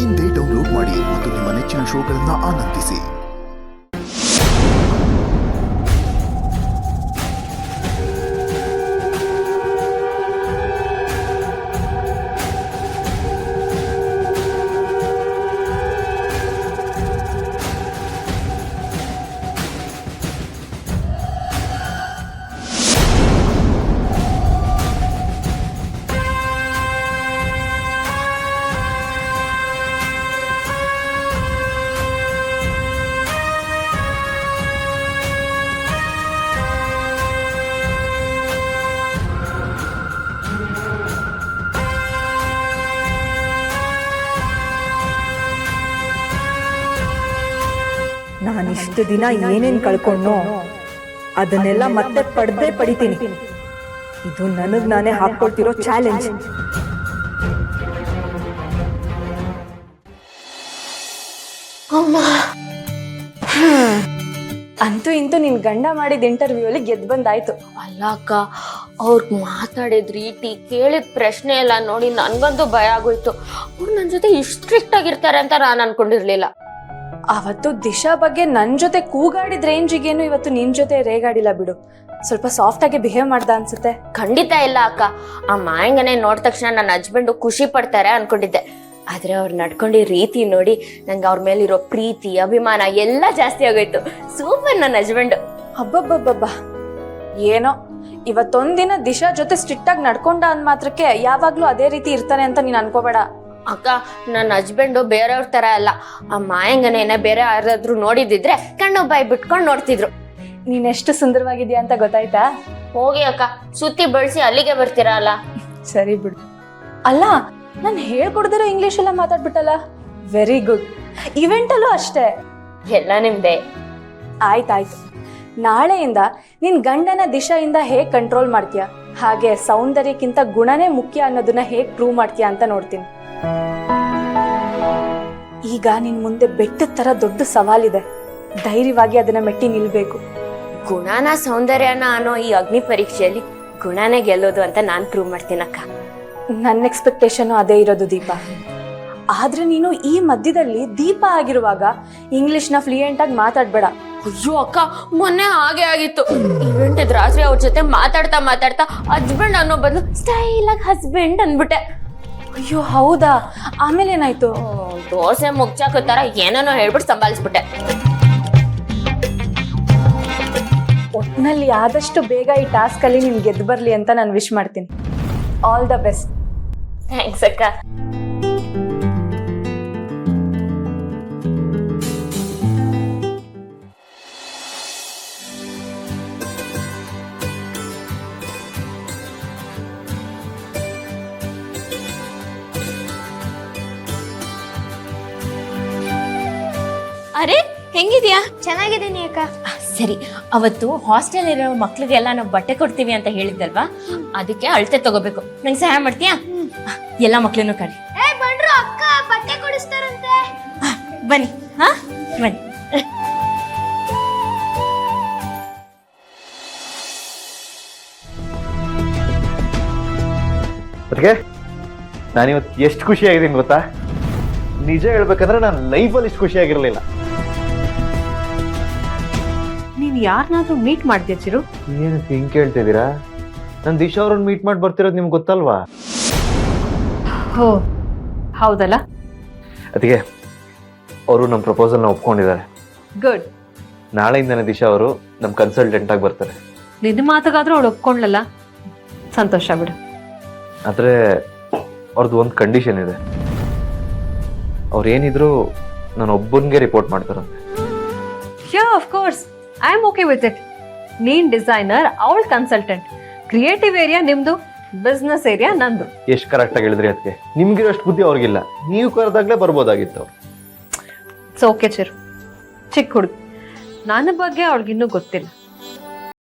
ಇಂದೇ ಡೌನ್ಲೋಡ್ ಮಾಡಿ ಮತ್ತು ನಿಮ್ಮ ನೆಚ್ಚಿನ ಶೋಗಳನ್ನು ಆನಂದಿಸಿ. ನಾನಿಷ್ಟು ದಿನ ಏನೇನ್ ಕಳ್ಕೊಂಡ್ನೋ ಅದನ್ನೆಲ್ಲ ಮತ್ತೆ ಪಡಿತೀನಿ. ಇದು ನನಗ್ ನಾನೇ ಹಾಕೊಳ್ತಿರೋ ಚಾಲೆಂಜ್. ಅಂತೂ ಇಂತೂ ನಿನ್ ಗಂಡ ಮಾಡಿದ ಇಂಟರ್ವ್ಯೂ ಅಲ್ಲಿ ಗೆದ್ದು ಬಂದಾಯ್ತು. ಅಲ್ಲ ಅಕ್ಕ, ಅವ್ರು ಮಾತಾಡಿದ ರೀತಿ ಕೇಳಿದ ಪ್ರಶ್ನೆ ಎಲ್ಲ ನೋಡಿ ನನ್ಗಂತೂ ಭಯ ಆಗೋಯ್ತು. ಅವ್ರು ನನ್ ಜೊತೆ ಇಷ್ಟು ಸ್ಟ್ರಿಕ್ಟ್ ಆಗಿರ್ತಾರೆ ಅಂತ ನಾನು ಅನ್ಕೊಂಡಿರ್ಲಿಲ್ಲ. ಅವತ್ತು ದಿಶಾ ಬಗ್ಗೆ ನನ್ ಜೊತೆ ಕೂಗಾಡಿದ ರೇಂಜಿಗೇನು ಇವತ್ತು ನಿನ್ ಜೊತೆ ರೇಗಾಡಿಲ್ಲ ಬಿಡು. ಸ್ವಲ್ಪ ಸಾಫ್ಟ್ ಆಗಿ ಬಿಹೇವ್ ಮಾಡ್ದ ಅನ್ಸುತ್ತೆ. ಖಂಡಿತ ಇಲ್ಲ ಅಕ್ಕ, ಆ ಮಾಯಂಗನೆ ನೋಡಿದ ತಕ್ಷಣ ನನ್ನ ಹಸ್ಬೆಂಡ್ ಖುಷಿ ಪಡ್ತಾರೆ ಅನ್ಕೊಂಡಿದ್ದೆ. ಆದ್ರೆ ಅವ್ರು ನಡ್ಕೊಂಡಿರೋ ರೀತಿ ನೋಡಿ ನಂಗೆ ಅವ್ರ ಮೇಲಿರೋ ಪ್ರೀತಿ ಅಭಿಮಾನ ಎಲ್ಲ ಜಾಸ್ತಿ ಆಗೋಯ್ತು. ಸೂಪರ್ ನನ್ನ ಹಸ್ಬೆಂಡ್. ಹಬ್ಬಬ್ಬಬ್ಬಬ್ಬ, ಏನೋ ಇವತ್ತೊಂದಿನ ದಿಶಾ ಜೊತೆ ಸ್ಟ್ರಿಕ್ಟ್ ಆಗಿ ನಡ್ಕೊಂಡ ಅಂದ್ ಮಾತ್ರಕ್ಕೆ ಯಾವಾಗ್ಲೂ ಅದೇ ರೀತಿ ಇರ್ತಾನೆ ಅಂತ ನೀನ್ ಅನ್ಕೋಬೇಡ. ಅಕ್ಕ, ನನ್ನ ಹಸ್ಬೆಂಡ್ ಬೇರೆಯವ್ರ ತರ ಅಲ್ಲ. ಆ ಮಾಯಂಗನೇನ ಬೇರೆ ಯಾರಾದ್ರೂ ನೋಡಿದಿದ್ರೆ ಕಣ್ಣು ಬಾಯಿ ಬಿಟ್ಕೊಂಡು ನೋಡ್ತಿದ್ರು. ನೀನ್ ಎಷ್ಟು ಸುಂದರವಾಗಿದ್ಯಾ ಅಂತ ಗೊತ್ತಾಯ್ತಾ? ಹೋಗಿ ಅಕ್ಕ, ಸುತ್ತಿ ಬಳಸಿ ಅಲ್ಲಿಗೆ ಬರ್ತೀರಾ ಅಲ್ಲ. ಸರಿ ಬಿಡು. ಅಲ್ಲ, ನಾನ್ ಹೇಳ್ಕೊಡ್ದಿರೋ ಇಂಗ್ಲಿಷ್ ಎಲ್ಲ ಮಾತಾಡ್ಬಿಟ್ಟಲ್ಲ. Very good. ಇವೆಂಟ್ ಅಲ್ಲೂ ಅಷ್ಟೇ. ಎಲ್ಲ ನಿಮ್ದೆ. ಆಯ್ತಾಯ್ತು, ನಾಳೆಯಿಂದ ನಿನ್ ಗಂಡನ ದಿಶೆಯಿಂದ ಹೇಗ್ ಕಂಟ್ರೋಲ್ ಮಾಡ್ತೀಯ, ಹಾಗೆ ಸೌಂದರ್ಯಕ್ಕಿಂತ ಗುಣನೇ ಮುಖ್ಯ ಅನ್ನೋದನ್ನ ಹೇಗ್ ಪ್ರೂವ್ ಮಾಡ್ತೀಯ ಅಂತ ನೋಡ್ತೀನಿ. ಈಗ ನಿನ್ ಮುಂದೆ ಬೆಟ್ಟದ ತರ ದೊಡ್ಡ ಸವಾಲಿದೆ. ಧೈರ್ಯವಾಗಿ ಅದನ್ನ ಮೆಟ್ಟಿ ನಿಲ್ಬೇಕು. ಗುಣನ ಸೌಂದರ್ಯನ ಅನ್ನೋ ಈ ಅಗ್ನಿ ಪರೀಕ್ಷೆಯಲ್ಲಿ ಗುಣನೇ ಗೆಲ್ಲೋದು ಅಂತ ನಾನ್ ಪ್ರೂವ್ ಮಾಡ್ತೀನಕ್ಕ. ನನ್ನ ಎಕ್ಸ್ಪೆಕ್ಟೇಷನ್ ಅದೇ ಇರೋದು ದೀಪ. ಆದ್ರೆ ನೀನು ಈ ಮಧ್ಯದಲ್ಲಿ ದೀಪ ಆಗಿರುವಾಗ ಇಂಗ್ಲಿಷ್ನ ಫ್ಲೂಯೆಂಟ್ ಆಗಿ ಮಾತಾಡ್ಬೇಡ. ಅಯ್ಯೋ ಅಕ್ಕ, ಮೊನ್ನೆ ಹಾಗೆ ಆಗಿತ್ತು. ಇವೆಂಟ್ ಇದ್ ರಾತ್ರಿ ಅವ್ರ ಜೊತೆ ಮಾತಾಡ್ತಾ ಹಸ್ಬೆಂಡ್ ಅನ್ನೋ ಬದಲು ಸ್ಟೈಲ್ ಆಗಿ ಹಸ್ಬೆಂಡ್ ಅಂದ್ಬಿಟ್ಟೆ. ಅಯ್ಯೋ ಹೌದಾ? ಆಮೇಲೆ ಏನಾಯ್ತು? ದೋಸೆ ಮುಗ್ಚಾಕೋ ತರ ಏನೇನೋ ಹೇಳ್ಬಿಟ್ಟು ಸಂಭಾಳಿಸ್ಬಿಟ್ಟೆ. ಒಟ್ನಲ್ಲಿ ಆದಷ್ಟು ಬೇಗ ಈ ಟಾಸ್ಕ್ ಅಲ್ಲಿ ನಿನ್ ಗೆದ್ದು ಬರ್ಲಿ ಅಂತ ನಾನು ವಿಶ್ ಮಾಡ್ತೀನಿ. All the best. ಥ್ಯಾಂಕ್ಸ್ ಅಕ್ಕ. ಅರೆ, ಹೆಂಗಿದ್ಯಾ? ಚೆನ್ನಾಗಿದ್ದೀನಿ ಅಕ್ಕ. ಸರಿ, ಅವತ್ತು ಹಾಸ್ಟೆಲ್ ಇರೋ ಮಕ್ಳಿಗೆಲ್ಲ ನಾವು ಬಟ್ಟೆ ಕೊಡ್ತೀವಿ ಅಂತ ಹೇಳಿದ್ದಲ್ವಾ, ಅದಕ್ಕೆ ಅಳತೆ ತಗೋಬೇಕು. ನಂಗೆ ಸಹಾಯ ಮಾಡ್ತೀಯಾ? ಎಲ್ಲ ಮಕ್ಳನ್ನು ಕರಿ. ಬಂದ್ರು ಅಕ್ಕ, ಬಟ್ಟೆ ಕೊಡಿಸ್ತಾರಂತೆ. ಬನ್ನಿ. ಹಾ, ಬನ್ನಿ. ಅದಕ್ಕೆ ನಾನಿವತ್ತು ಎಷ್ಟು ಖುಷಿಯಾಗಿದ್ದೀನಿ ಗೊತ್ತಾ? ನಿಜ ಹೇಳ್ಬೇಕಂದ್ರೆ ನಾನು ಲೈಫಲ್ಲಿ ಇಷ್ಟು ಖುಷಿಯಾಗಿರ್ಲಿಲ್ಲ. ನೀನ್ ಯಾರನ್ನಾದ್ರೂ ಮೀಟ್ ಮಾಡ್ತೀಯ ಚಿರು? ಏನಕ್ಕೆ ಹಿಂಗ್ ಕೇಳ್ತಿದ್ದೀರಾ? ನಾನು ದಿಶಾ ಅವ್ರನ್ನ ಮೀಟ್ ಮಾಡಿ ಬರ್ತಿರೋದು ನಿಮ್ಗೆ ಗೊತ್ತಲ್ವಾ? ಹೋ, ಹೌದಲ್ಲ. ಅದಕ್ಕೆ ಅವರು ನಮ್ಮ ಪ್ರಪೋಸಲ್ನ ಒಪ್ಕೊಂಡಿದ್ದಾರೆ. ಗುಡ್. ನಾಳೆಯಿಂದನೇ ದಿಶಾ ಅವರು ನಮ್ಮ ಕನ್ಸಲ್ಟೆಂಟ್ ಆಗಿ ಬರ್ತಾರೆ. ನಿನ್ನ ಮಾತಗಾದ್ರೂ ಅವಳು ಒಪ್ಕೊಂಡ್ಲಲ್ಲ, ಸಂತೋಷ ಬಿಡು. ಆದರೆ ಅವ್ರದ್ದು ಒಂದು ಕಂಡೀಷನ್ ಇದೆ. ಅವ್ರು ಏನಿದ್ರು ನಾನು ಒಬ್ಬನಿಗೆ ರಿಪೋರ್ಟ್ ಮಾಡ್ತಾರಂತೆ. Yeah, of course, I am okay with it. ನೀನ್ ಡಿಸೈನರ್, ಅವಳು ಕನ್ಸಲ್ಟೆಂಟ್. ಕ್ರಿಯೇಟಿವ್ ಏರಿಯಾ ನಿಮ್ದು, ಬಿಸ್ನೆಸ್ ಏರಿಯಾ ನಂದು. ಎಷ್ಟು ಕರೆಕ್ಟಾಗಿ ಹೇಳಿದ್ರಿ ಅದಕ್ಕೆ. ನಿಮ್ಗಿರೋಷ್ಟು ಬುದ್ಧಿ ಅವ್ರಿಗಿಲ್ಲ. ನೀವು ಕರೆದಾಗಲೇ ಬರ್ಬೋದಾಗಿತ್ತು ಅವ್ರು. ಇಟ್ಸ್ ಓಕೆ ಚಿರು, ಚಿಕ್ಕ ಹುಡುಗಿ. ನನ್ನ ಬಗ್ಗೆ ಅವಳಿಗಿನ್ನೂ ಗೊತ್ತಿಲ್ಲ.